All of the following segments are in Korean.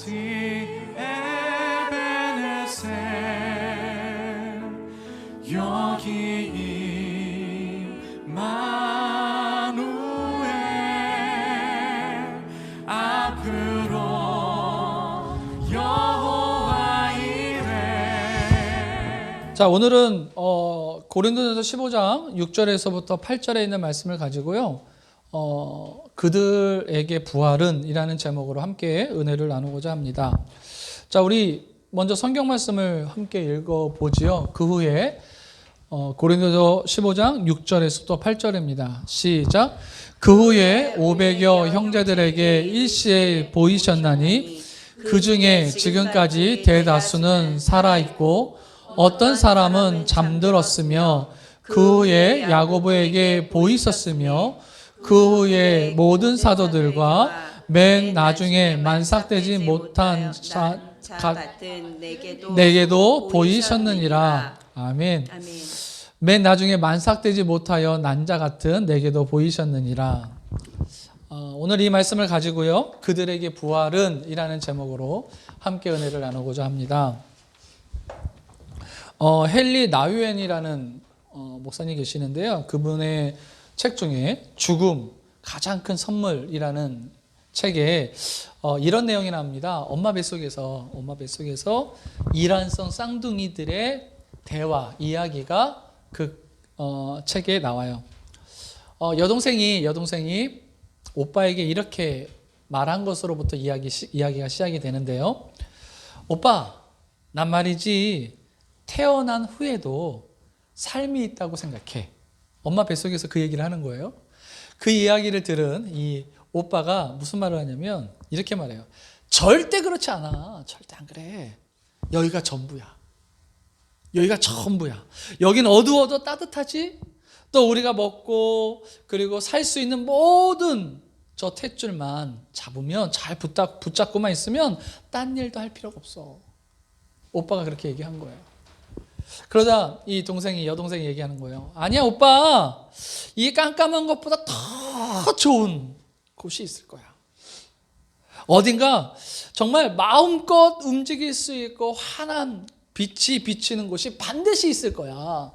에베네셀 여기 임마누엘 앞으로 여호와 이레. 자, 오늘은 고린도전서 15장 6절에서부터 8절에 있는 말씀을 가지고요. 그들에게 부활은 이라는 제목으로 함께 은혜를 나누고자 합니다. 자, 우리 먼저 성경 말씀을 함께 읽어보지요. 그 후에 고린도서 15장 6절에서부터 8절입니다. 시작. 그 후에 500여 형제들에게 일시에 보이셨나니 그 중에 지금까지 대다수는 살아있고 어떤 사람은 잠들었으며 그 후에 야고보에게 보이셨으며 그 후에 모든 사도들과 맨 나중에 만삭되지 못한 자 같은 내게도 보이셨느니라. 아멘. 맨 나중에 만삭되지 못하여 난 자 같은 내게도 보이셨느니라. 오늘 이 말씀을 가지고요. 그들에게 부활은 이라는 제목으로 함께 은혜를 나누고자 합니다. 헨리 나유엔이라는 목사님 계시는데요. 그분의 책 중에 죽음, 가장 큰 선물이라는 책에 이런 내용이 나옵니다. 엄마 뱃속에서 이란성 쌍둥이들의 대화, 이야기가 그 책에 나와요. 여동생이 오빠에게 이렇게 말한 것으로부터 이야기가 시작이 되는데요. 오빠, 난 말이지 태어난 후에도 삶이 있다고 생각해. 엄마 뱃속에서 그 얘기를 하는 거예요. 그 이야기를 들은 이 오빠가 무슨 말을 하냐면 이렇게 말해요. 절대 그렇지 않아. 절대 안 그래. 여기가 전부야. 여기가 전부야. 여긴 어두워도 따뜻하지? 또 우리가 먹고 그리고 살 수 있는 모든 저 탯줄만 잡으면 잘 붙잡고만 있으면 딴 일도 할 필요가 없어. 오빠가 그렇게 얘기한 거예요. 그러자 이 여동생이 얘기하는 거예요. 아니야, 오빠. 이 깜깜한 것보다 더 좋은 곳이 있을 거야. 어딘가 정말 마음껏 움직일 수 있고 환한 빛이 비치는 곳이 반드시 있을 거야.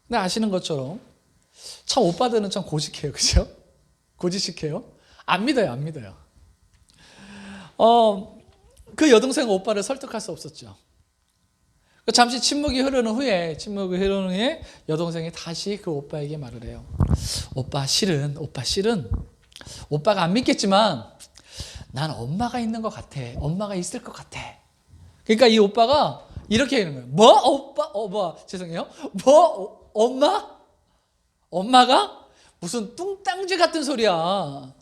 근데 아시는 것처럼 참 오빠들은 참 고집해요. 그죠? 고지식해요. 안 믿어요. 그 여동생은 오빠를 설득할 수 없었죠. 잠시 침묵이 흐르는 후에 여동생이 다시 그 오빠에게 말을 해요. 오빠 실은 오빠가 안 믿겠지만 난 엄마가 있는 것 같아. 엄마가 있을 것 같아. 그러니까 이 오빠가 이렇게 하는 거예요. 뭐? 오빠? 죄송해요. 뭐? 엄마? 엄마가? 무슨 뚱땅지 같은 소리야.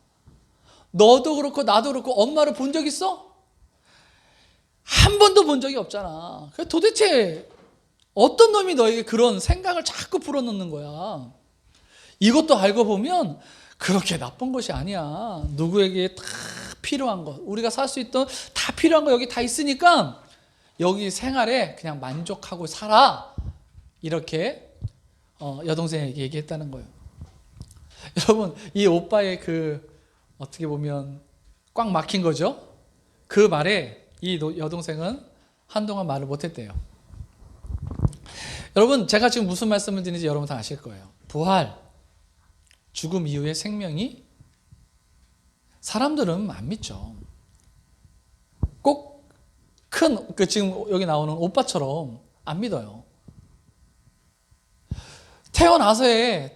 너도 그렇고 나도 그렇고 엄마를 본 적 있어? 한 번도 본 적이 없잖아. 도대체 어떤 놈이 너에게 그런 생각을 자꾸 불어넣는 거야. 이것도 알고 보면 그렇게 나쁜 것이 아니야. 누구에게 다 필요한 것, 우리가 살 수 있던 다 필요한 거 여기 다 있으니까 여기 생활에 그냥 만족하고 살아. 이렇게 여동생에게 얘기했다는 거예요. 여러분, 이 오빠의 어떻게 보면 꽉 막힌 거죠. 그 말에 이 여동생은 한동안 말을 못했대요. 여러분, 제가 지금 무슨 말씀을 드리는지 여러분 다 아실 거예요. 부활, 죽음 이후의 생명이 사람들은 안 믿죠. 꼭 지금 여기 나오는 오빠처럼 안 믿어요. 태어나서의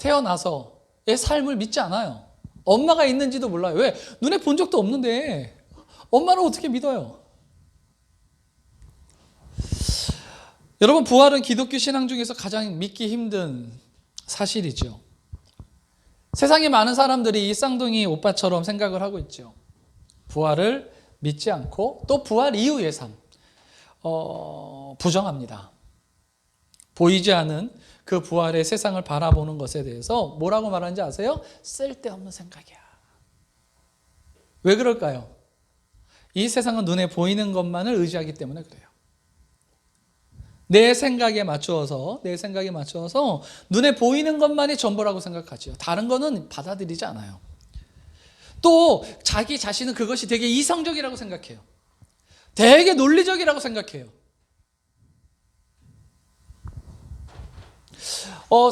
삶을 믿지 않아요. 엄마가 있는지도 몰라요. 왜? 눈에 본 적도 없는데 엄마를 어떻게 믿어요? 여러분, 부활은 기독교 신앙 중에서 가장 믿기 힘든 사실이죠. 세상에 많은 사람들이 이 쌍둥이 오빠처럼 생각을 하고 있죠. 부활을 믿지 않고 또 부활 이후의 삶 부정합니다. 보이지 않은 그 부활의 세상을 바라보는 것에 대해서 뭐라고 말하는지 아세요? 쓸데없는 생각이야. 왜 그럴까요? 이 세상은 눈에 보이는 것만을 의지하기 때문에 그래요. 내 생각에 맞추어서 눈에 보이는 것만이 전부라고 생각하죠. 다른 거는 받아들이지 않아요. 또 자기 자신은 그것이 되게 이성적이라고 생각해요. 되게 논리적이라고 생각해요.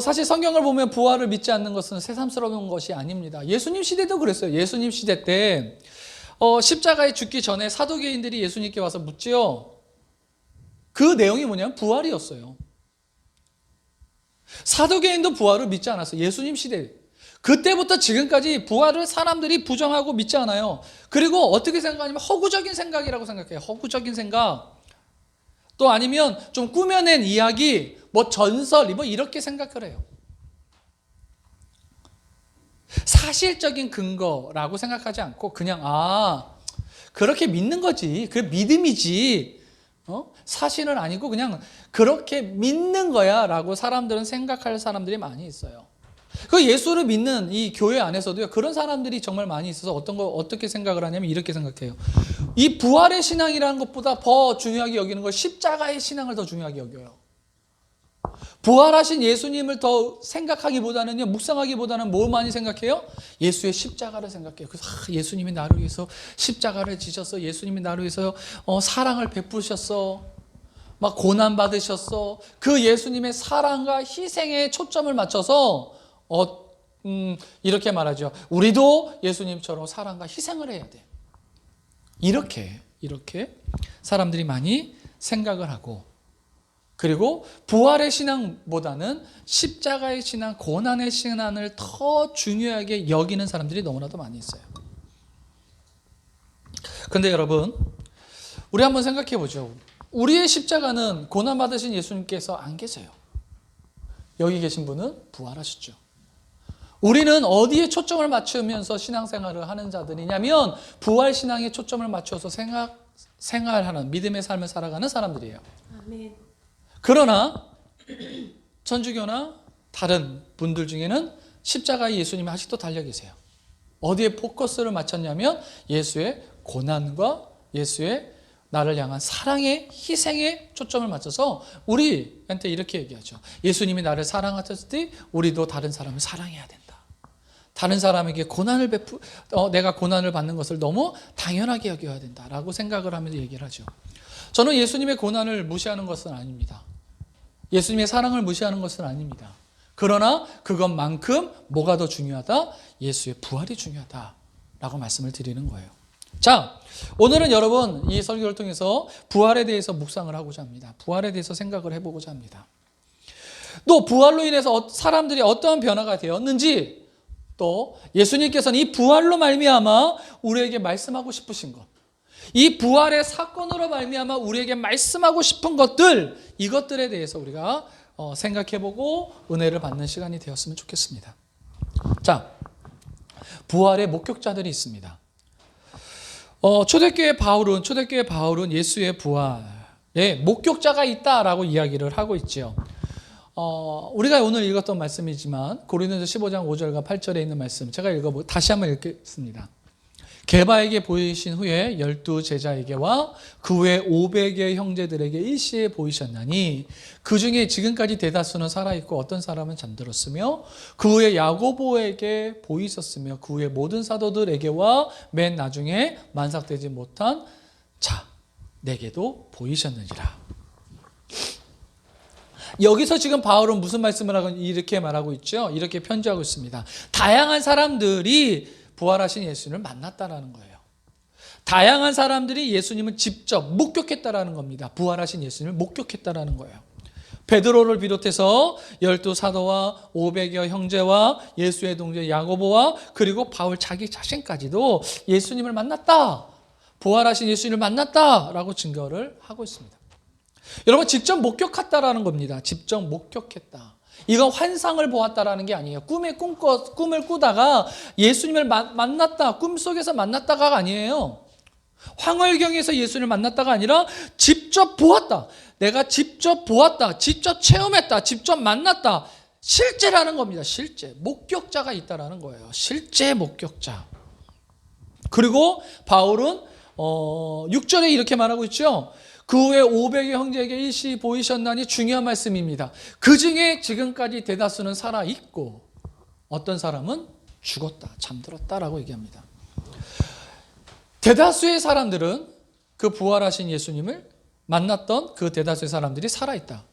사실 성경을 보면 부활을 믿지 않는 것은 새삼스러운 것이 아닙니다. 예수님 시대도 그랬어요. 예수님 시대 때 십자가에 죽기 전에 사두개인들이 예수님께 와서 묻지요. 그 내용이 뭐냐면 부활이었어요. 사두개인도 부활을 믿지 않았어요. 예수님 시대. 그때부터 지금까지 부활을 사람들이 부정하고 믿지 않아요. 그리고 어떻게 생각하냐면 허구적인 생각이라고 생각해요. 허구적인 생각. 또 아니면 좀 꾸며낸 이야기, 뭐 전설, 뭐 이렇게 생각을 해요. 사실적인 근거라고 생각하지 않고 그냥 그렇게 믿는 거지. 그 믿음이지. 사실은 아니고 그냥 그렇게 믿는 거야 라고 사람들은 생각할 사람들이 많이 있어요. 그 예수를 믿는 이 교회 안에서도요, 그런 사람들이 정말 많이 있어서 어떻게 생각을 하냐면 이렇게 생각해요. 이 부활의 신앙이라는 것보다 더 중요하게 여기는 걸 십자가의 신앙을 더 중요하게 여겨요. 부활하신 예수님을 더 생각하기보다는요, 묵상하기보다는 뭘 많이 생각해요? 예수의 십자가를 생각해요. 그래서 예수님이 나를 위해서 십자가를 지셨어. 예수님이 나를 위해서 사랑을 베푸셨어. 막 고난 받으셨어. 그 예수님의 사랑과 희생에 초점을 맞춰서 이렇게 말하죠. 우리도 예수님처럼 사랑과 희생을 해야 돼. 이렇게 사람들이 많이 생각을 하고, 그리고 부활의 신앙보다는 십자가의 신앙, 고난의 신앙을 더 중요하게 여기는 사람들이 너무나도 많이 있어요. 근데 여러분, 우리 한번 생각해 보죠. 우리의 십자가는 고난받으신 예수님께서 안 계세요. 여기 계신 분은 부활하셨죠. 우리는 어디에 초점을 맞추면서 신앙생활을 하는 자들이냐면 부활 신앙에 초점을 맞춰서 생활하는, 믿음의 삶을 살아가는 사람들이에요. 아멘. 그러나 천주교나 다른 분들 중에는 십자가의 예수님이 아직도 달려 계세요. 어디에 포커스를 맞췄냐면 예수의 고난과 예수의 나를 향한 사랑의 희생에 초점을 맞춰서 우리한테 이렇게 얘기하죠. 예수님이 나를 사랑하셨을 때 우리도 다른 사람을 사랑해야 된다. 다른 사람에게 내가 고난을 받는 것을 너무 당연하게 여겨야 된다라고 생각을 하면서 얘기를 하죠. 저는 예수님의 고난을 무시하는 것은 아닙니다. 예수님의 사랑을 무시하는 것은 아닙니다. 그러나 그것만큼 뭐가 더 중요하다? 예수의 부활이 중요하다라고 말씀을 드리는 거예요. 자, 오늘은 여러분 이 설교를 통해서 부활에 대해서 묵상을 하고자 합니다. 부활에 대해서 생각을 해보고자 합니다. 또 부활로 인해서 사람들이 어떠한 변화가 되었는지, 또 예수님께서는 이 부활로 말미암아 우리에게 말씀하고 싶으신 것, 이 부활의 사건으로 말미암아 우리에게 말씀하고 싶은 것들, 이것들에 대해서 우리가 생각해보고 은혜를 받는 시간이 되었으면 좋겠습니다. 자, 부활의 목격자들이 있습니다. 초대교회 바울은 예수의 부활에 목격자가 있다라고 이야기를 하고 있죠. 우리가 오늘 읽었던 말씀이지만 고린도서 15장 5절과 8절에 있는 말씀 제가 다시 한번 읽겠습니다. 게바에게 보이신 후에 12 제자에게와 그 외 500의 형제들에게 일시에 보이셨나니 그 중에 지금까지 대다수는 살아있고 어떤 사람은 잠들었으며 그 후에 야고보에게 보이셨으며 그 후에 모든 사도들에게와 맨 나중에 만삭되지 못한 내게도 보이셨느니라. 여기서 지금 바울은 무슨 말씀을 하고 이렇게 말하고 있죠? 이렇게 편지하고 있습니다. 다양한 사람들이 부활하신 예수님을 만났다라는 거예요. 다양한 사람들이 예수님을 직접 목격했다라는 겁니다. 부활하신 예수님을 목격했다라는 거예요. 베드로를 비롯해서 12 사도와 500여 형제와 예수의 동생 야고보와 그리고 바울 자기 자신까지도 예수님을 만났다, 부활하신 예수님을 만났다라고 증거를 하고 있습니다. 여러분, 직접 목격했다라는 겁니다. 직접 목격했다. 이건 환상을 보았다라는 게 아니에요. 꿈을 꾸다가 예수님을 만났다, 꿈속에서 만났다가 아니에요. 황홀경에서 예수님을 만났다가 아니라 직접 보았다. 내가 직접 보았다, 직접 체험했다, 직접 만났다. 실제라는 겁니다. 실제. 목격자가 있다라는 거예요. 실제 목격자. 그리고 바울은 6절에 이렇게 말하고 있죠. 그 후에 500의 형제에게 일시 보이셨나니, 중요한 말씀입니다. 그 중에 지금까지 대다수는 살아있고 어떤 사람은 죽었다, 잠들었다라고 얘기합니다. 대다수의 사람들은 그 부활하신 예수님을 만났던 그 대다수의 사람들이 살아있다.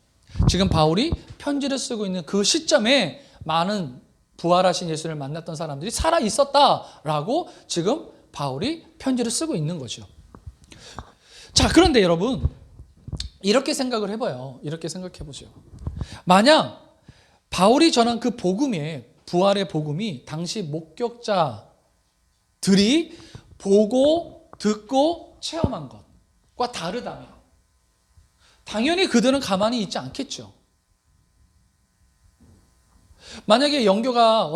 지금 바울이 편지를 쓰고 있는 그 시점에 많은 부활하신 예수님을 만났던 사람들이 살아있었다라고 지금 바울이 편지를 쓰고 있는 거죠. 자, 그런데 여러분, 이렇게 생각을 해봐요. 이렇게 생각해 보죠. 만약 바울이 전한 그 복음의 부활의 복음이 당시 목격자들이 보고 듣고 체험한 것과 다르다면 당연히 그들은 가만히 있지 않겠죠. 만약에 영교가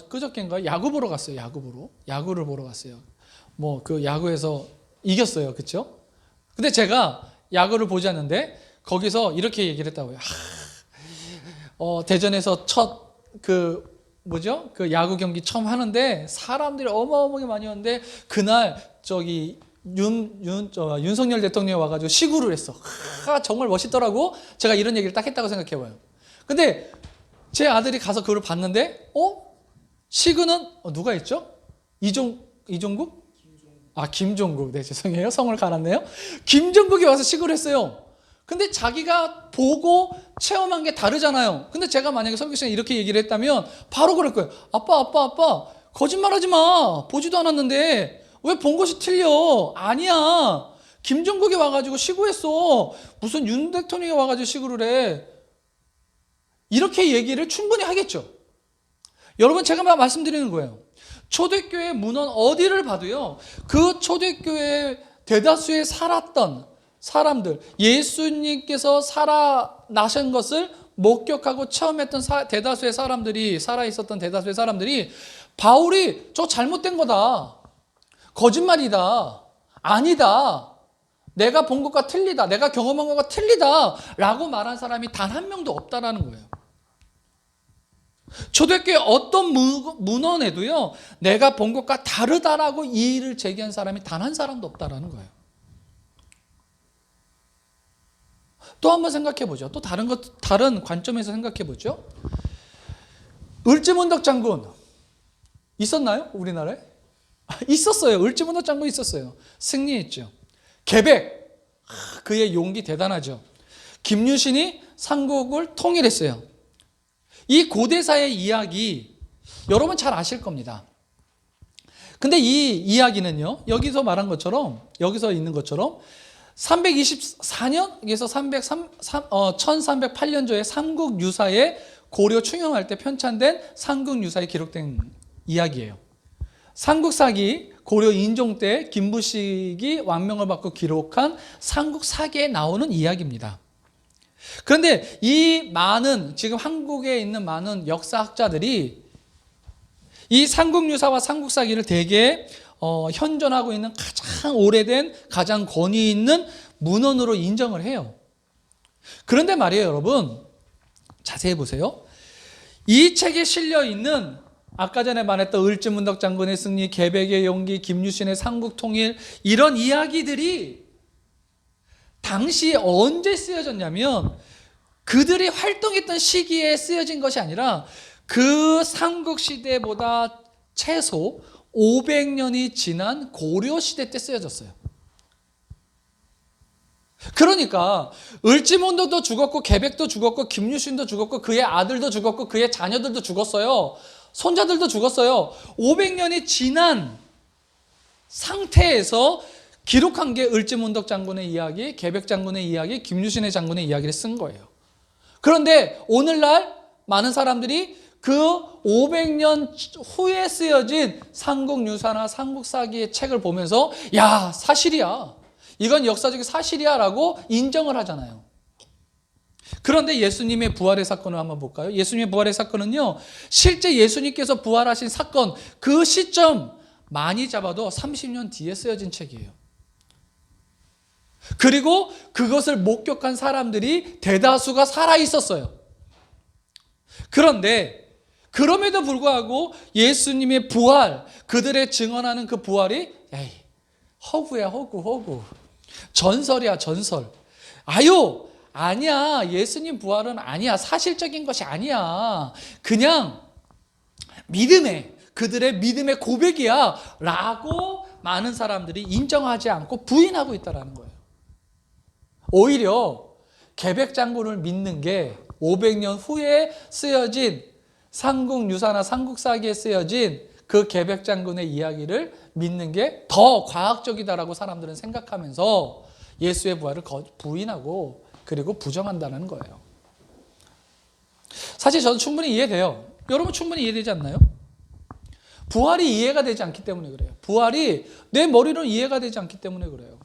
그저께인가 야구 보러 갔어요. 야구를 보러 갔어요. 뭐 그 야구에서 이겼어요. 그렇죠? 근데 제가 야구를 보지 않는데 거기서 이렇게 얘기를 했다고요. 대전에서 첫 그 야구 경기 처음 하는데 사람들이 어마어마하게 많이 왔는데 그날 윤석열 대통령이 와가지고 시구를 했어. 정말 멋있더라고. 제가 이런 얘기를 딱 했다고 생각해봐요. 근데 제 아들이 가서 그걸 봤는데, 시구는 누가 했죠? 이종국? 김종국. 네, 죄송해요. 성을 갈았네요. 김종국이 와서 시구를 했어요. 근데 자기가 보고 체험한 게 다르잖아요. 근데 제가 만약에 설교 시간에 이렇게 얘기를 했다면 바로 그럴 거예요. 아빠, 거짓말하지 마. 보지도 않았는데 왜 본 것이 틀려? 아니야. 김종국이 와가지고 시구했어. 무슨 윤 대통령이 와가지고 시구를 해. 이렇게 얘기를 충분히 하겠죠. 여러분, 제가 말씀드리는 거예요. 초대교회 문헌 어디를 봐도요, 그 초대교회 대다수에 살았던 사람들, 예수님께서 살아나신 것을 목격하고 체험했던 대다수의 사람들이, 살아있었던 대다수의 사람들이 바울이 저 잘못된 거다, 거짓말이다, 아니다, 내가 본 것과 틀리다, 내가 경험한 것과 틀리다 라고 말한 사람이 단 한 명도 없다라는 거예요. 초대교회 어떤 문헌에도요, 내가 본 것과 다르다라고 이의를 제기한 사람이 단 한 사람도 없다라는 거예요. 또 한번 생각해 보죠. 또 다른 관점에서 생각해 보죠. 을지문덕 장군 있었나요? 우리나라에? 있었어요. 을지문덕 장군 있었어요. 승리했죠. 계백, 그의 용기 대단하죠. 김유신이 삼국을 통일했어요. 이 고대사의 이야기 여러분 잘 아실 겁니다. 근데 이 이야기는요, 여기서 말한 것처럼, 여기서 있는 것처럼 324년에서 1308년조의 삼국유사에 고려 충영할 때 편찬된 삼국유사에 기록된 이야기예요. 삼국사기 고려 인종 때 김부식이 왕명을 받고 기록한 삼국사기에 나오는 이야기입니다. 그런데 지금 한국에 있는 많은 역사학자들이 이 삼국유사와 삼국사기를 대개 현존하고 있는 가장 오래된, 가장 권위 있는 문헌으로 인정을 해요. 그런데 말이에요, 여러분. 자세히 보세요. 이 책에 실려 있는 아까 전에 말했던 을지문덕 장군의 승리, 계백의 용기, 김유신의 삼국통일, 이런 이야기들이 당시에 언제 쓰여졌냐면 그들이 활동했던 시기에 쓰여진 것이 아니라 그 삼국시대보다 최소 500년이 지난 고려시대 때 쓰여졌어요. 그러니까 을지문덕도 죽었고 계백도 죽었고 김유신도 죽었고 그의 아들도 죽었고 그의 자녀들도 죽었어요. 손자들도 죽었어요. 500년이 지난 상태에서 기록한 게 을지문덕 장군의 이야기, 계백 장군의 이야기, 김유신의 장군의 이야기를 쓴 거예요. 그런데 오늘날 많은 사람들이 그 500년 후에 쓰여진 삼국유사나 삼국사기의 책을 보면서 야, 사실이야, 이건 역사적인 사실이야 라고 인정을 하잖아요. 그런데 예수님의 부활의 사건을 한번 볼까요? 예수님의 부활의 사건은요, 실제 예수님께서 부활하신 사건 그 시점 많이 잡아도 30년 뒤에 쓰여진 책이에요. 그리고 그것을 목격한 사람들이 대다수가 살아있었어요. 그런데 그럼에도 불구하고 예수님의 부활, 그들의 증언하는 그 부활이 허구야, 허구. 전설이야, 전설. 아니야. 예수님 부활은 아니야. 사실적인 것이 아니야. 그냥 그들의 믿음의 고백이야 라고 많은 사람들이 인정하지 않고 부인하고 있다는 거예요. 오히려 계백장군을 믿는 게 500년 후에 쓰여진 삼국유사나 삼국사기에 쓰여진 그 계백장군의 이야기를 믿는 게 더 과학적이다라고 사람들은 생각하면서 예수의 부활을 부인하고 그리고 부정한다는 거예요. 사실 저는 충분히 이해돼요. 여러분 충분히 이해되지 않나요? 부활이 이해가 되지 않기 때문에 그래요. 부활이 내 머리로 이해가 되지 않기 때문에 그래요.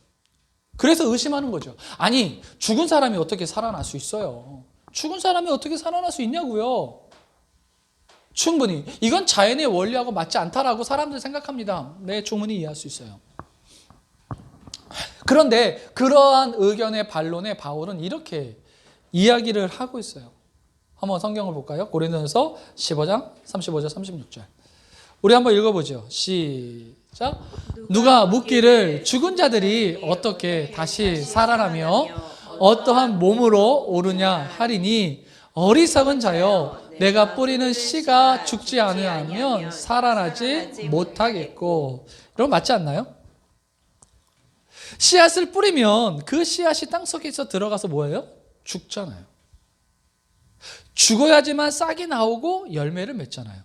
그래서 의심하는 거죠. 아니, 죽은 사람이 어떻게 살아날 수 있어요? 죽은 사람이 어떻게 살아날 수 있냐고요? 충분히. 이건 자연의 원리하고 맞지 않다라고 사람들 생각합니다. 네, 충분히 이해할 수 있어요. 그런데 그러한 의견의 반론에 바울은 이렇게 이야기를 하고 있어요. 한번 성경을 볼까요? 고린도전서 15장 35절 36절. 우리 한번 읽어보죠. 시작. 누가 묻기를 죽은 자들이 어떻게 다시 살아나며 어떠한 몸으로 오르냐 하리니 어리석은 자여 내가 뿌리는 씨가 죽지 않으면 살아나지 못하겠고. 여러분 맞지 않나요? 씨앗을 뿌리면 그 씨앗이 땅속에서 들어가서 뭐예요? 죽잖아요. 죽어야지만 싹이 나오고 열매를 맺잖아요.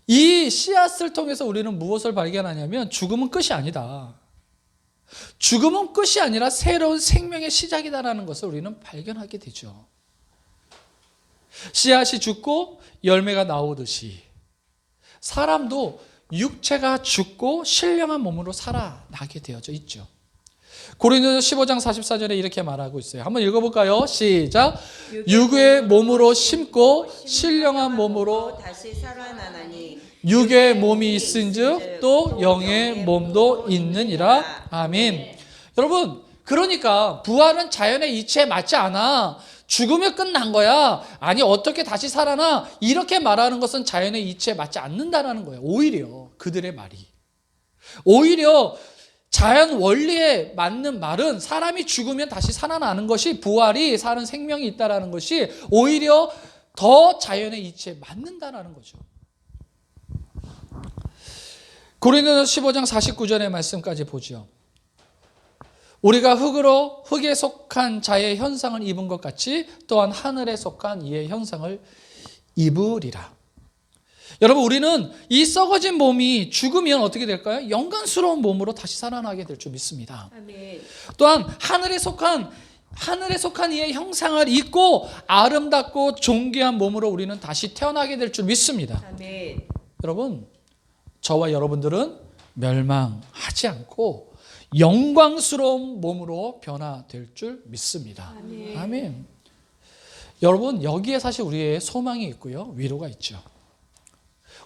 이 씨앗을 통해서 우리는 무엇을 발견하냐면 죽음은 끝이 아니다. 죽음은 끝이 아니라 새로운 생명의 시작이다라는 것을 우리는 발견하게 되죠. 씨앗이 죽고 열매가 나오듯이 사람도 육체가 죽고 신령한 몸으로 살아나게 되어져 있죠. 고린도전서 15장 44절에 이렇게 말하고 있어요. 한번 읽어볼까요? 시작. 육의 몸으로 심고 신령한 몸으로 다시 살아나나니 육의 몸이 있은즉 또 영의 몸도 있느니라. 아멘. 여러분, 그러니까 부활은 자연의 이치에 맞지 않아. 죽으면 끝난 거야. 아니 어떻게 다시 살아나? 이렇게 말하는 것은 자연의 이치에 맞지 않는다라는 거예요. 오히려 그들의 말이. 오히려 자연 원리에 맞는 말은 사람이 죽으면 다시 살아나는 것이 부활이 사는 생명이 있다라는 것이 오히려 더 자연의 이치에 맞는다라는 거죠. 고린도전서 15장 49절의 말씀까지 보죠. 우리가 흙에 속한 자의 형상을 입은 것 같이 또한 하늘에 속한 이의 형상을 입으리라. 여러분 우리는 이 썩어진 몸이 죽으면 어떻게 될까요? 영광스러운 몸으로 다시 살아나게 될 줄 믿습니다. 아멘. 또한 하늘에 속한 이의 형상을 입고 아름답고 존귀한 몸으로 우리는 다시 태어나게 될 줄 믿습니다. 아멘. 여러분 저와 여러분들은 멸망하지 않고 영광스러운 몸으로 변화될 줄 믿습니다. 아멘. 아멘. 여러분 여기에 사실 우리의 소망이 있고요. 위로가 있죠.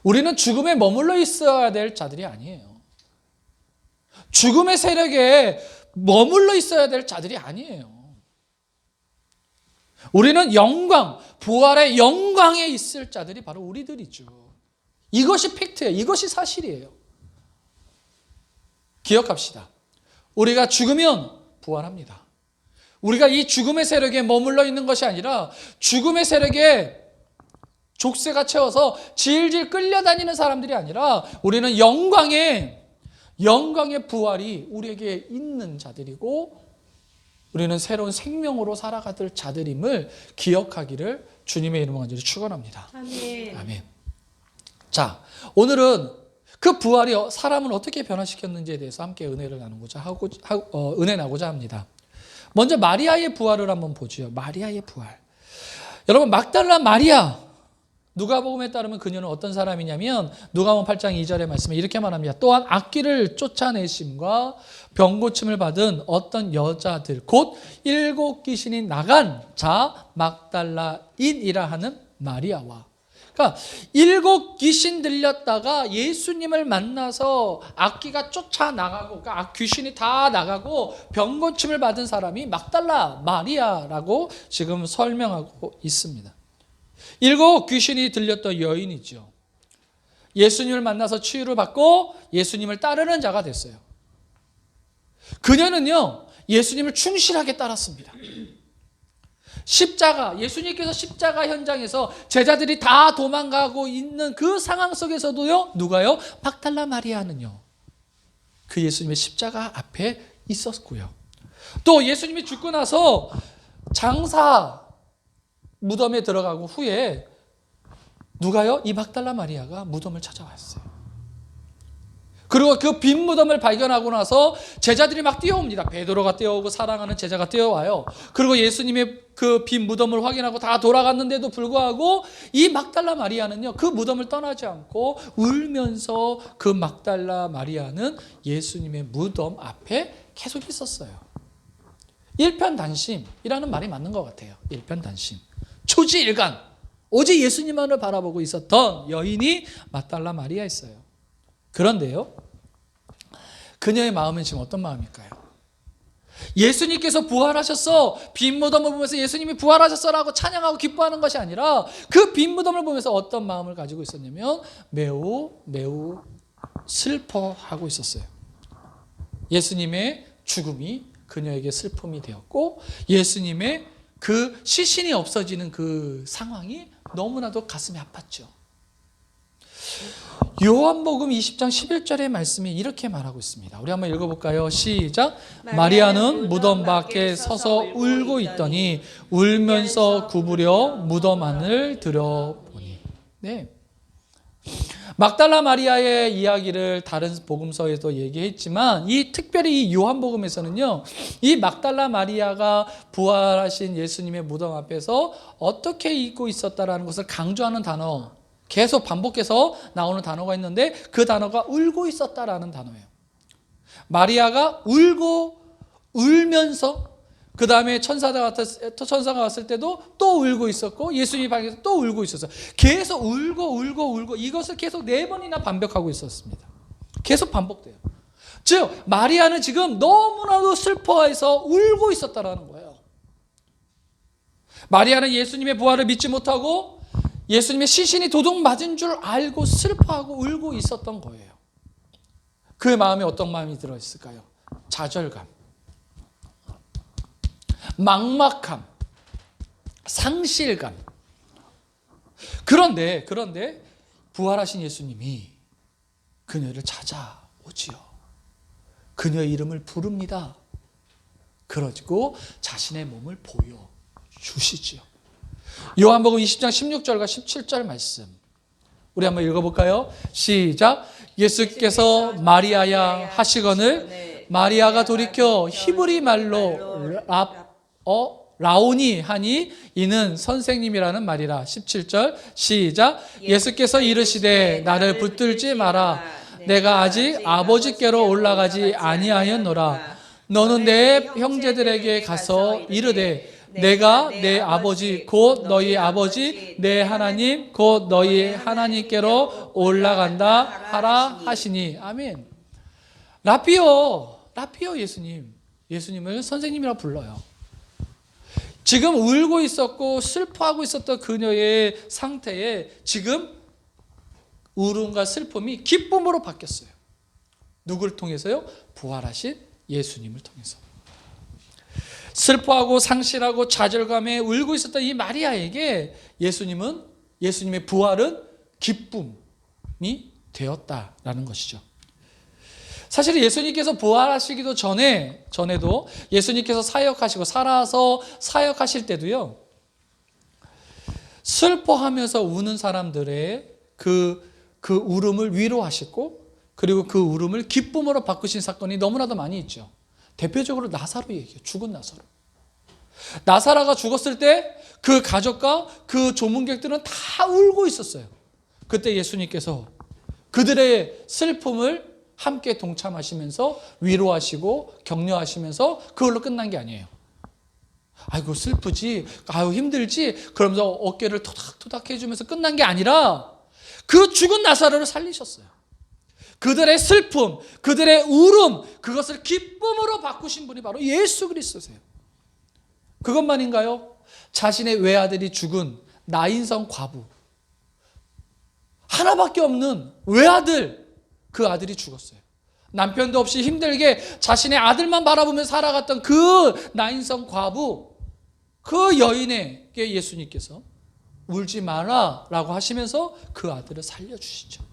우리는 죽음에 머물러 있어야 될 자들이 아니에요. 죽음의 세력에 머물러 있어야 될 자들이 아니에요. 우리는 영광, 부활의 영광에 있을 자들이 바로 우리들이죠. 이것이 팩트예요. 이것이 사실이에요. 기억합시다. 우리가 죽으면 부활합니다. 우리가 이 죽음의 세력에 머물러 있는 것이 아니라 죽음의 세력에 족쇄가 채워서 질질 끌려다니는 사람들이 아니라 우리는 영광의 부활이 우리에게 있는 자들이고 우리는 새로운 생명으로 살아가들 자들임을 기억하기를 주님의 이름으로 간절히 축원합니다. 아멘. 아멘. 자, 오늘은 그 부활이 사람을 어떻게 변화시켰는지에 대해서 함께 은혜를 은혜 나고자 합니다. 먼저 마리아의 부활을 한번 보죠. 마리아의 부활. 여러분 막달라 마리아 누가복음에 따르면 그녀는 어떤 사람이냐면 누가복음 8장 2절의 말씀에 이렇게 말합니다. 또한 악귀를 쫓아내심과 병고침을 받은 어떤 여자들 곧 7 귀신이 나간 자 막달라인이라 하는 마리아와 그러니까 7 귀신 들렸다가 예수님을 만나서 악귀가 쫓아나가고 그러니까 귀신이 다 나가고 병고침을 받은 사람이 막달라 마리아라고 지금 설명하고 있습니다. 7 귀신이 들렸던 여인이죠. 예수님을 만나서 치유를 받고 예수님을 따르는 자가 됐어요. 그녀는요 예수님을 충실하게 따랐습니다. 예수님께서 십자가 현장에서 제자들이 다 도망가고 있는 그 상황 속에서도요 누가요? 막달라 마리아는요 그 예수님의 십자가 앞에 있었고요. 또 예수님이 죽고 나서 장사 무덤에 들어가고 후에 누가요? 이 막달라 마리아가 무덤을 찾아왔어요. 그리고 그 빈 무덤을 발견하고 나서 제자들이 막 뛰어옵니다. 베드로가 뛰어오고 사랑하는 제자가 뛰어와요. 그리고 예수님의 그 빈 무덤을 확인하고 다 돌아갔는데도 불구하고 이 막달라 마리아는요, 그 무덤을 떠나지 않고 울면서 그 막달라 마리아는 예수님의 무덤 앞에 계속 있었어요. 일편단심이라는 말이 맞는 것 같아요. 일편단심. 초지일관. 오직 예수님만을 바라보고 있었던 여인이 막달라 마리아였어요. 그런데요, 그녀의 마음은 지금 어떤 마음일까요? 예수님께서 부활하셨어, 빈 무덤을 보면서 예수님이 부활하셨어라고 찬양하고 기뻐하는 것이 아니라 그 빈 무덤을 보면서 어떤 마음을 가지고 있었냐면 매우 슬퍼하고 있었어요. 예수님의 죽음이 그녀에게 슬픔이 되었고, 예수님의 그 시신이 없어지는 그 상황이 너무나도 가슴이 아팠죠. 요한복음 20장 11절의 말씀이 이렇게 말하고 있습니다. 우리 한번 읽어볼까요? 시작. 마리아는 무덤 밖에 서서 울고 있더니 울면서 구부려 무덤 안을 들여보니. 네. 막달라 마리아의 이야기를 다른 복음서에도 얘기했지만 특별히 이 요한복음에서는요, 이 막달라 마리아가 부활하신 예수님의 무덤 앞에서 어떻게 있고 있었다라는 것을 강조하는 단어, 계속 반복해서 나오는 단어가 있는데 그 단어가 울고 있었다라는 단어예요. 마리아가 울면서 그 다음에 천사가 왔을 때도 또 울고 있었고, 예수님이 발견해서 또 울고 있었어요. 계속 울고 이것을 계속 4번이나 반복하고 있었습니다. 계속 반복돼요. 즉 마리아는 지금 너무나도 슬퍼해서 울고 있었다라는 거예요. 마리아는 예수님의 부활을 믿지 못하고 예수님의 시신이 도둑 맞은 줄 알고 슬퍼하고 울고 있었던 거예요. 그 마음에 어떤 마음이 들어있을까요? 좌절감, 막막함, 상실감. 그런데 부활하신 예수님이 그녀를 찾아오지요. 그녀의 이름을 부릅니다. 그러고 자신의 몸을 보여주시지요. 요한복음 20장 16절과 17절 말씀 우리 한번 읽어볼까요? 시작. 예수께서 마리아야 하시거늘 마리아가 돌이켜 히브리 말로 라오니 하니 이는 선생님이라는 말이라. 17절 시작. 예수께서 이르시되 나를 붙들지 마라. 내가 아직 아버지께로 올라가지 아니하였노라. 너는 내 형제들에게 가서 이르되 내가 내 아버지 곧 너희 아버지 내 하나님 곧 너희 하나님께로 올라간다 하라 하시니. 아멘. 라피오 예수님을 선생님이라 불러요. 지금 울고 있었고 슬퍼하고 있었던 그녀의 상태에 지금 울음과 슬픔이 기쁨으로 바뀌었어요. 누구를 통해서요? 부활하신 예수님을 통해서. 슬퍼하고 상실하고 좌절감에 울고 있었던 이 마리아에게 예수님의 부활은 기쁨이 되었다라는 것이죠. 사실 예수님께서 부활하시기도 전에도 예수님께서 사역하시고 살아서 사역하실 때도요, 슬퍼하면서 우는 사람들의 그 울음을 위로하시고, 그리고 그 울음을 기쁨으로 바꾸신 사건이 너무나도 많이 있죠. 대표적으로 나사로 얘기해요. 죽은 나사로. 나사로가 죽었을 때 그 가족과 그 조문객들은 다 울고 있었어요. 그때 예수님께서 그들의 슬픔을 함께 동참하시면서 위로하시고 격려하시면서 그걸로 끝난 게 아니에요. 아이고 슬프지, 아유 힘들지, 그러면서 어깨를 토닥토닥 해주면서 끝난 게 아니라 그 죽은 나사로를 살리셨어요. 그들의 슬픔, 그들의 울음, 그것을 기쁨으로 바꾸신 분이 바로 예수 그리스도세요. 그것만인가요? 자신의 외아들이 죽은 나인성 과부, 하나밖에 없는 외아들, 그 아들이 죽었어요. 남편도 없이 힘들게 자신의 아들만 바라보며 살아갔던 그 나인성 과부, 그 여인에게 예수님께서 울지 마라 라고 하시면서 그 아들을 살려주시죠.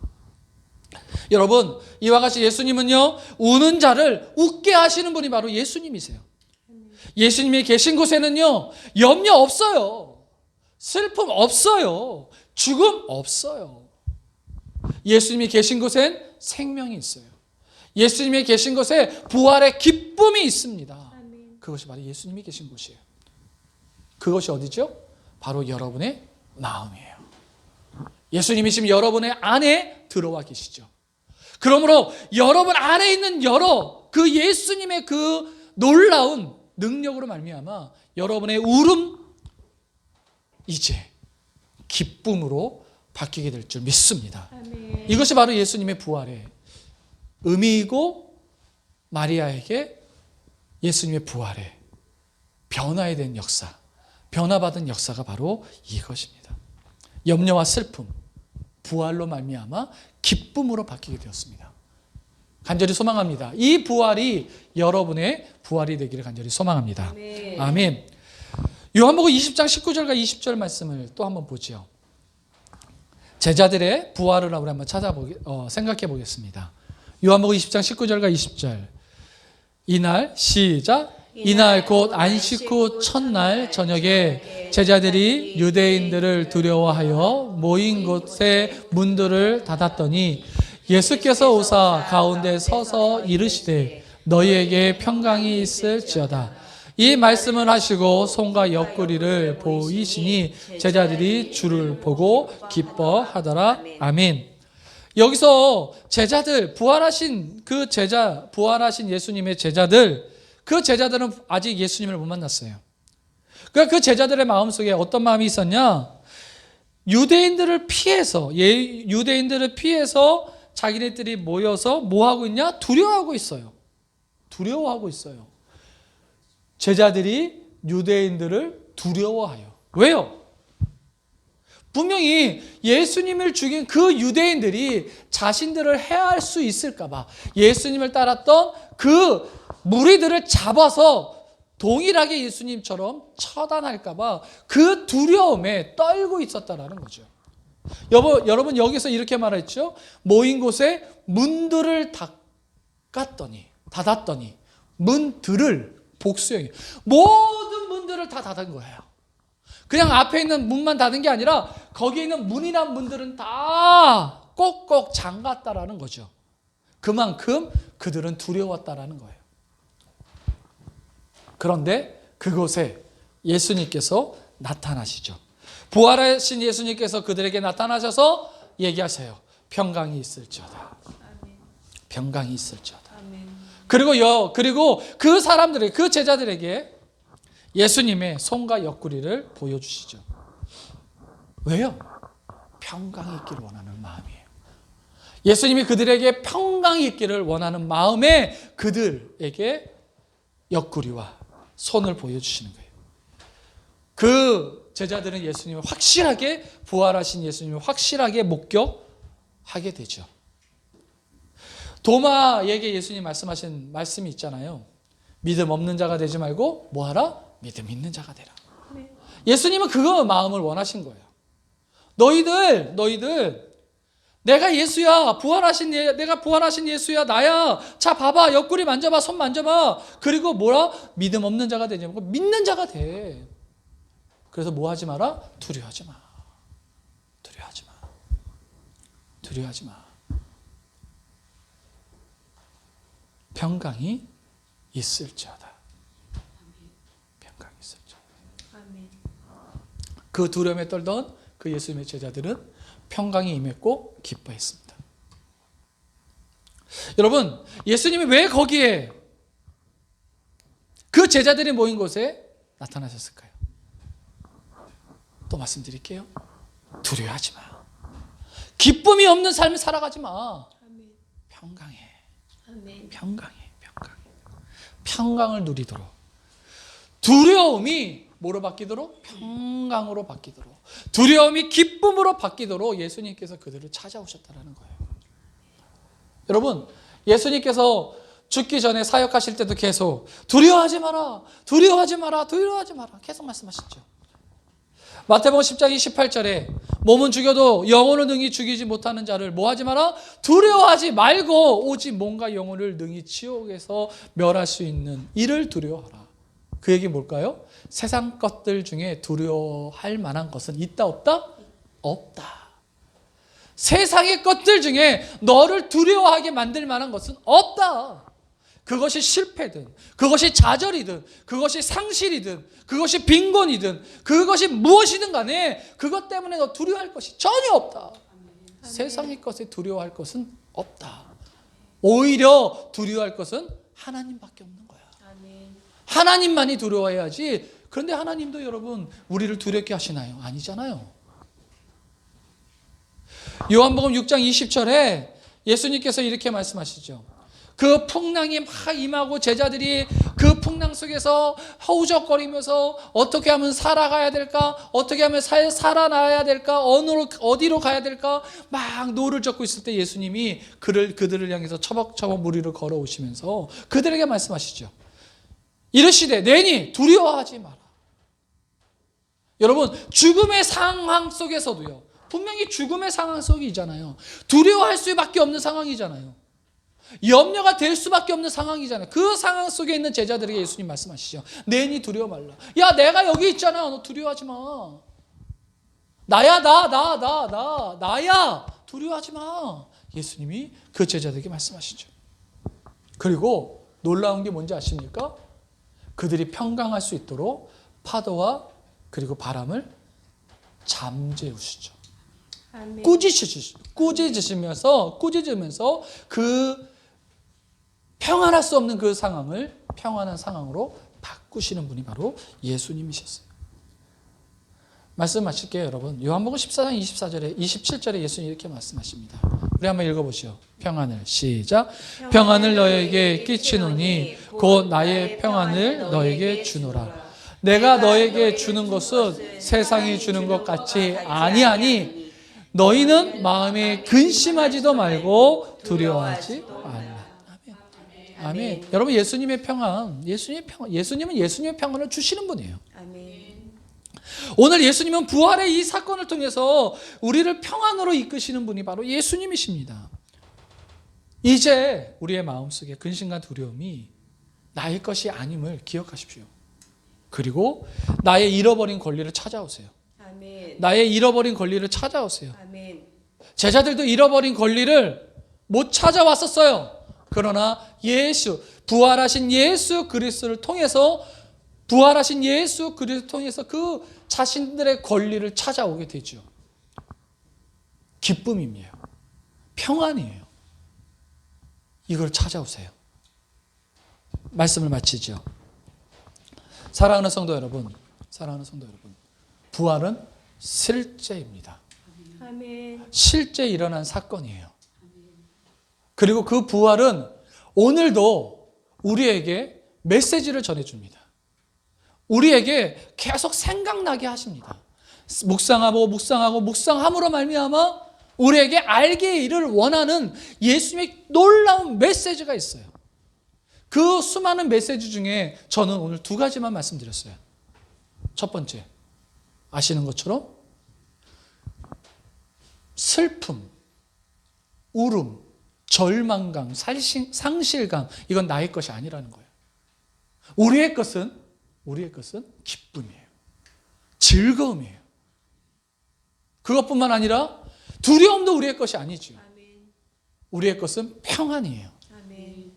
여러분, 이와 같이 예수님은요, 우는 자를 웃게 하시는 분이 바로 예수님이세요. 예수님이 계신 곳에는요, 염려 없어요. 슬픔 없어요. 죽음 없어요. 예수님이 계신 곳엔 생명이 있어요. 예수님이 계신 곳에 부활의 기쁨이 있습니다. 그것이 바로 예수님이 계신 곳이에요. 그것이 어디죠? 바로 여러분의 마음이에요. 예수님이 지금 여러분의 안에 들어와 계시죠. 그러므로 여러분 안에 있는 그 예수님의 그 놀라운 능력으로 말미암아 여러분의 울음 이제 기쁨으로 바뀌게 될 줄 믿습니다. 아멘. 이것이 바로 예수님의 부활의 의미이고 마리아에게 예수님의 부활의 변화에 대한 역사, 변화받은 역사가 바로 이것입니다. 염려와 슬픔, 부활로 말미암아 기쁨으로 바뀌게 되었습니다. 간절히 소망합니다. 이 부활이 여러분의 부활이 되기를 간절히 소망합니다. 아멘. 아멘. 요한복음 20장 19절과 20절 말씀을 또 한번 보죠. 제자들의 부활을 우리 한번 생각해 보겠습니다. 요한복음 20장 19절과 20절. 이날 시작. 이날 곧 안식 후 첫날 저녁에 제자들이 유대인들을 두려워하여 모인 곳에 문들을 닫았더니 예수께서 오사 가운데 서서 이르시되 너희에게 평강이 있을지어다. 이 말씀을 하시고 손과 옆구리를 보이시니 제자들이 주를 보고 기뻐하더라. 아멘. 여기서 제자들, 부활하신 예수님의 제자들, 그 제자들은 아직 예수님을 못 만났어요. 그러니까 그 제자들의 마음속에 어떤 마음이 있었냐? 유대인들을 피해서 자기네들이 모여서 뭐 하고 있냐? 두려워하고 있어요. 제자들이 유대인들을 두려워하여. 왜요? 분명히 예수님을 죽인 그 유대인들이 자신들을 해할 수 있을까봐, 예수님을 따랐던 그 무리들을 잡아서 동일하게 예수님처럼 처단할까봐 그 두려움에 떨고 있었다라는 거죠. 여러분 여기서 이렇게 말했죠. 모인 곳에 문들을 닫았더니 문들을 복수형이에요. 모든 문들을 다 닫은 거예요. 그냥 앞에 있는 문만 닫은 게 아니라 거기에 있는 문이나 문들은 다 꼭꼭 잠갔다라는 거죠. 그만큼 그들은 두려웠다라는 거예요. 그런데 그곳에 예수님께서 나타나시죠. 부활하신 예수님께서 그들에게 나타나셔서 얘기하세요. 평강이 있을지어다. 평강이 있을지어다. 그리고 그 사람들에게, 그 제자들에게 예수님의 손과 옆구리를 보여주시죠. 왜요? 평강이 있기를 원하는 마음이에요. 예수님이 그들에게 평강이 있기를 원하는 마음에 그들에게 옆구리와 손을 보여주시는 거예요. 그 제자들은 예수님을 확실하게, 부활하신 예수님을 확실하게 목격하게 되죠. 도마에게 예수님 말씀하신 말씀이 있잖아요. 믿음 없는 자가 되지 말고 뭐하라? 믿음 있는 자가 되라. 네. 예수님은 그 마음을 원하신 거예요. 너희들 내가 예수야. 내가 부활하신 예수야. 나야. 자, 봐봐. 옆구리 만져봐. 손 만져봐. 그리고 뭐라? 믿음 없는 자가 되지 말고 믿는 자가 돼. 그래서 뭐 하지 마라? 두려워하지 마. 평강이 있을지어다. 그 두려움에 떨던 그 예수님의 제자들은 평강이 임했고 기뻐했습니다. 여러분, 예수님이 왜 거기에 그 제자들이 모인 곳에 나타나셨을까요? 또 말씀드릴게요. 두려워하지 마. 기쁨이 없는 삶을 살아가지 마. 평강해. 평강을 누리도록. 두려움이 뭐로 바뀌도록? 평강으로 바뀌도록. 두려움이 기쁨으로 바뀌도록 예수님께서 그들을 찾아오셨다는 거예요. 여러분, 예수님께서 죽기 전에 사역하실 때도 계속 두려워하지 마라 계속 말씀하셨죠. 마태복음 10장 28절에 몸은 죽여도 영혼을 능히 죽이지 못하는 자를 뭐 하지 마라? 두려워하지 말고 오직 몸과 영혼을 능히 지옥에서 멸할 수 있는 이를 두려워하라. 그 얘기 뭘까요? 세상 것들 중에 두려워할 만한 것은 있다 없다? 없다. 세상의 것들 중에 너를 두려워하게 만들 만한 것은 없다. 그것이 실패든, 그것이 좌절이든, 그것이 상실이든, 그것이 빈곤이든, 그것이 무엇이든 간에 그것 때문에 너 두려워할 것이 전혀 없다. 세상의 것에 두려워할 것은 없다. 오히려 두려워할 것은 하나님밖에 없는 거야. 하나님만이 두려워해야지. 그런데 하나님도 여러분 우리를 두렵게 하시나요? 아니잖아요. 요한복음 6장 20절에 예수님께서 이렇게 말씀하시죠. 그 풍랑이 막 임하고 제자들이 그 풍랑 속에서 허우적거리면서 어떻게 하면 살아가야 될까? 어떻게 하면 살아나야 될까? 어디로 가야 될까? 막 노를 젓고 있을 때 예수님이 그들을 향해서 처벅처벅 물 위로 걸어오시면서 그들에게 말씀하시죠. 이르시되 내니 두려워하지 마라. 여러분 죽음의 상황 속에서도요. 분명히 죽음의 상황 속이잖아요. 두려워할 수밖에 없는 상황이잖아요. 염려가 될 수밖에 없는 상황이잖아요. 그 상황 속에 있는 제자들에게 예수님 말씀하시죠. 내니 두려워 말라. 야 내가 여기 있잖아. 너 두려워하지 마. 나야 나야 두려워하지 마. 예수님이 그 제자들에게 말씀하시죠. 그리고 놀라운 게 뭔지 아십니까? 그들이 평강할 수 있도록 파도와 그리고 바람을 잠재우시죠. 꾸짖으시면서 그 평안할 수 없는 그 상황을 평안한 상황으로 바꾸시는 분이 바로 예수님이셨어요. 말씀 마칠게요, 여러분. 요한복음 14장 27절에 예수님이 이렇게 말씀하십니다. 우리 한번 읽어보시죠. 평안을 시작. 평안을 너에게 끼치노니 곧 나의 평안을 너에게 주노라. 내가 너에게 주는 것은 세상이 주는 것 같이 아니하니 너희는 마음에 근심하지도 말고 두려워하지 말라. 아멘. 여러분 예수님의 평안, 예수님은 예수님의 평안을 주시는 분이에요. 아멘. 오늘 예수님은 부활의 이 사건을 통해서 우리를 평안으로 이끄시는 분이 바로 예수님이십니다. 이제 우리의 마음속에 근심과 두려움이 나의 것이 아님을 기억하십시오. 그리고 나의 잃어버린 권리를 찾아오세요. 아멘. 나의 잃어버린 권리를 찾아오세요. 아멘. 제자들도 잃어버린 권리를 못 찾아왔었어요. 그러나 부활하신 예수 그리스도를 통해서 그 자신들의 권리를 찾아오게 되죠. 기쁨이에요. 평안이에요. 이걸 찾아오세요. 말씀을 마치죠. 사랑하는 성도 여러분, 부활은 실제입니다. 아멘. 실제 일어난 사건이에요. 그리고 그 부활은 오늘도 우리에게 메시지를 전해줍니다. 우리에게 계속 생각나게 하십니다. 묵상함으로 말미암아 우리에게 알게 이를 원하는 예수님의 놀라운 메시지가 있어요. 그 수많은 메시지 중에 저는 오늘 두 가지만 말씀드렸어요. 첫 번째, 아시는 것처럼 슬픔, 울음, 절망감, 상실감, 이건 나의 것이 아니라는 거예요. 우리의 것은 기쁨이에요. 즐거움이에요. 그것뿐만 아니라 두려움도 우리의 것이 아니죠. 아멘. 우리의 것은 평안이에요. 아멘.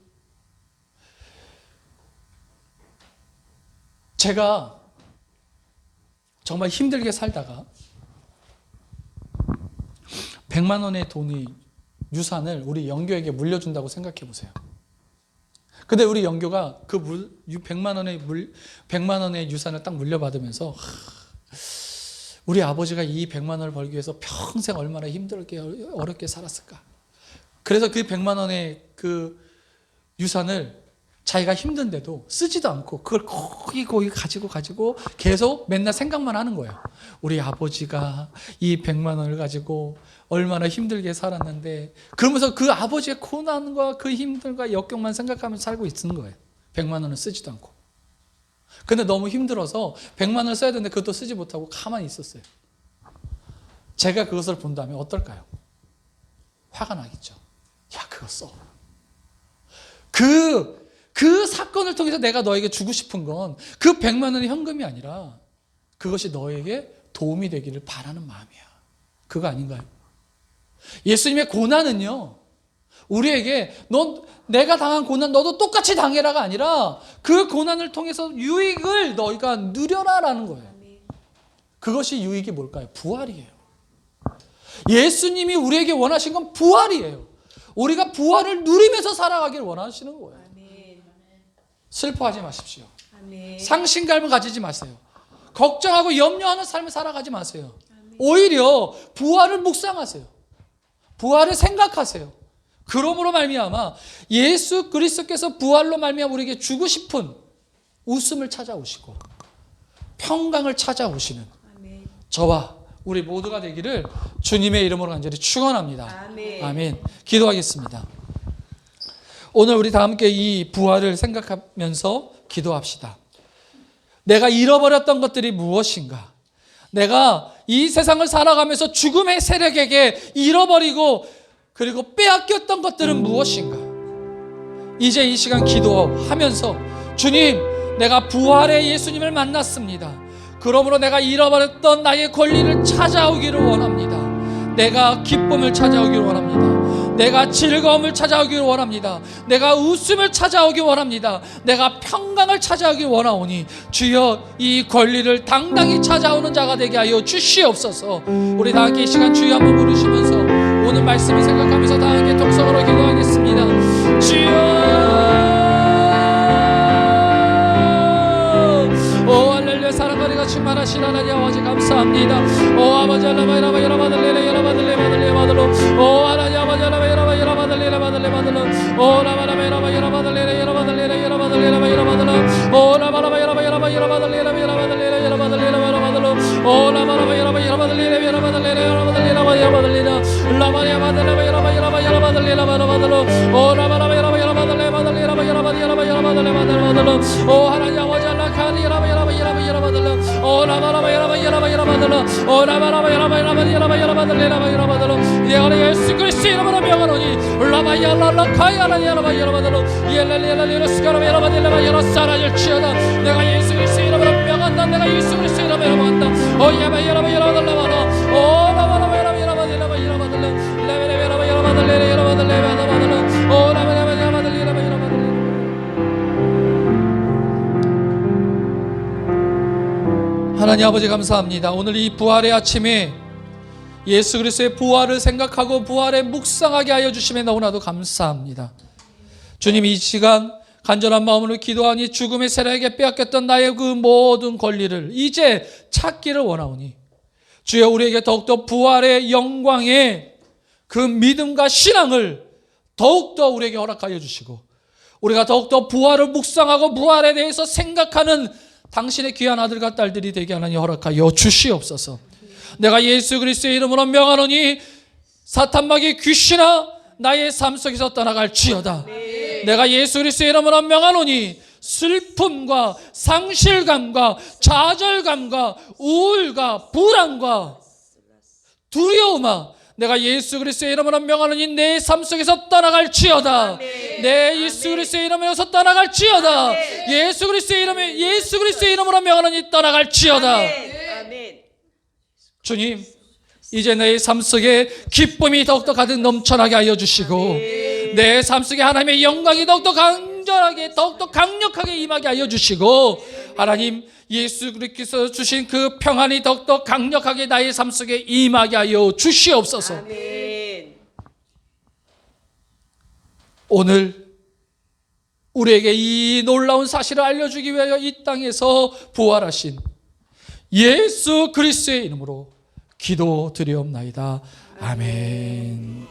제가 정말 힘들게 살다가 100만 원의 유산을 우리 영교에게 물려준다고 생각해 보세요. 근데 우리 영교가 그 100만 원의 유산을 딱 물려받으면서 우리 아버지가 이 100만 원을 벌기 위해서 평생 얼마나 힘들게 어렵게 살았을까. 그래서 그 100만 원의 그 유산을 자기가 힘든데도 쓰지도 않고 그걸 거기 가지고 계속 맨날 생각만 하는 거예요. 우리 아버지가 이 100만 원을 가지고 얼마나 힘들게 살았는데, 그러면서 그 아버지의 고난과 그 힘들과 역경만 생각하면서 살고 있는 거예요. 100만 원을 쓰지도 않고. 근데 너무 힘들어서 100만 원을 써야 되는데 그것도 쓰지 못하고 가만히 있었어요. 제가 그것을 본다면 어떨까요? 화가 나겠죠. 야, 그거 써. 그 사건을 통해서 내가 너에게 주고 싶은 건 그 100만 원의 현금이 아니라 그것이 너에게 도움이 되기를 바라는 마음이야. 그거 아닌가요? 예수님의 고난은요, 우리에게 내가 당한 고난 너도 똑같이 당해라가 아니라 그 고난을 통해서 유익을 너희가 누려라라는 거예요. 그것이 유익이 뭘까요? 부활이에요. 예수님이 우리에게 원하신 건 부활이에요. 우리가 부활을 누리면서 살아가기를 원하시는 거예요. 아멘. 슬퍼하지 마십시오. 아멘. 상심감을 가지지 마세요. 걱정하고 염려하는 삶을 살아가지 마세요. 오히려 부활을 묵상하세요. 부활을 생각하세요. 그러므로 말미암아 예수 그리스도께서 부활로 말미암아 우리에게 주고 싶은 웃음을 찾아오시고 평강을 찾아오시는 아멘. 저와 우리 모두가 되기를 주님의 이름으로 간절히 축원합니다. 아멘. 아멘. 기도하겠습니다. 오늘 우리 다 함께 이 부활을 생각하면서 기도합시다. 내가 잃어버렸던 것들이 무엇인가? 내가 이 세상을 살아가면서 죽음의 세력에게 잃어버리고 그리고 빼앗겼던 것들은 무엇인가? 이제 이 시간 기도하면서 주님, 내가 부활의 예수님을 만났습니다. 그러므로 내가 잃어버렸던 나의 권리를 찾아오기를 원합니다. 내가 기쁨을 찾아오기를 원합니다. 내가 즐거움을 찾아오기를 원합니다. 내가 웃음을 찾아오기를 원합니다. 내가 평강을 찾아오기를 원하오니 주여 이 권리를 당당히 찾아오는 자가 되게 하여 주시옵소서. 우리 다 함께 이 시간 주여 한번 부르시면서 오늘 말씀을 생각하면서 다 함께 동성으로 기도하겠습니다. 주여, 오 할렐루야. 사랑과 충만하신 하나님 아버지 감사합니다. 오 아버지 할렐루야. 여러분들 여러분들 오 하나님 아버지 할렐루야. 여러분들 여러분들 오 라바라바 여러분들 여러분들 여러분들 여러분들 여러분들 오 라바라바 여러분들 여러분들 여러분들 여러분들 여러분들 오 라바라바 여러분들 여러분들 여러분들 여러분들 라바리아 바들라바 여러분 여러분 여러분들 여러분들 오 라바라바 여러분 여러분들 여러분들 여러분들 여러분들 오 하나님 아버지 할렐루야. 여러분들 오 라바라바 여러분 여러분 여러분들 오 라바라바 여러분 여러분 여러분들 여러분들 예언의 예수 그리스도 이름으로 명하노니 라바야라라카야라 여러분들 예랄레랄레 스카라 여러분들 여러 사라질지어다. 내가 예수 그리스도 이름으로 명한다. 내가 예수 그리스도 이름으로 명한다. 오 예바 여러분 여러분들 라바라 오 라바라바 여러분 여러분들 여러분들 레베레 여러분 여러분들 여러분들 여러분들 오 라바라바 여러분들 여러분들 하나님 아버지 감사합니다. 오늘 이 부활의 아침에 예수 그리스도의 부활을 생각하고 부활에 묵상하게 하여 주심에 너무나도 감사합니다. 주님, 이 시간 간절한 마음으로 기도하니 죽음의 세력에게 빼앗겼던 나의 그 모든 권리를 이제 찾기를 원하오니 주여 우리에게 더욱더 부활의 영광의 그 믿음과 신앙을 더욱더 우리에게 허락하여 주시고 우리가 더욱더 부활을 묵상하고 부활에 대해서 생각하는 당신의 귀한 아들과 딸들이 되게 하나님 허락하여 주시옵소서. 내가 예수 그리스도의 이름으로 명하노니 사탄마귀 귀신아 나의 삶 속에서 떠나갈지어다. 내가 예수 그리스도의 이름으로 명하노니 슬픔과 상실감과 좌절감과 우울과 불안과 두려움아 내가 예수 그리스도의 이름으로 명하노니 내 삶 속에서 떠나갈지어다. 내 예수 그리스도의 이름으로서 떠나갈지어다. 예수 그리스도의 이름으로 명하노니 떠나갈지어다. 아멘. 주님, 이제 내 삶 속에 기쁨이 더욱더 가득 넘쳐나게 하여 주시고 내 삶 속에 하나님의 영광이 더욱더 간절하게 더욱더 강력하게 임하게 하여 주시고 하나님 예수 그리스도께서 주신 그 평안이 더욱더 강력하게 나의 삶 속에 임하게 하여 주시옵소서. 아멘. 오늘 우리에게 이 놀라운 사실을 알려주기 위하여 이 땅에서 부활하신 예수 그리스도의 이름으로 기도드리옵나이다. 아멘.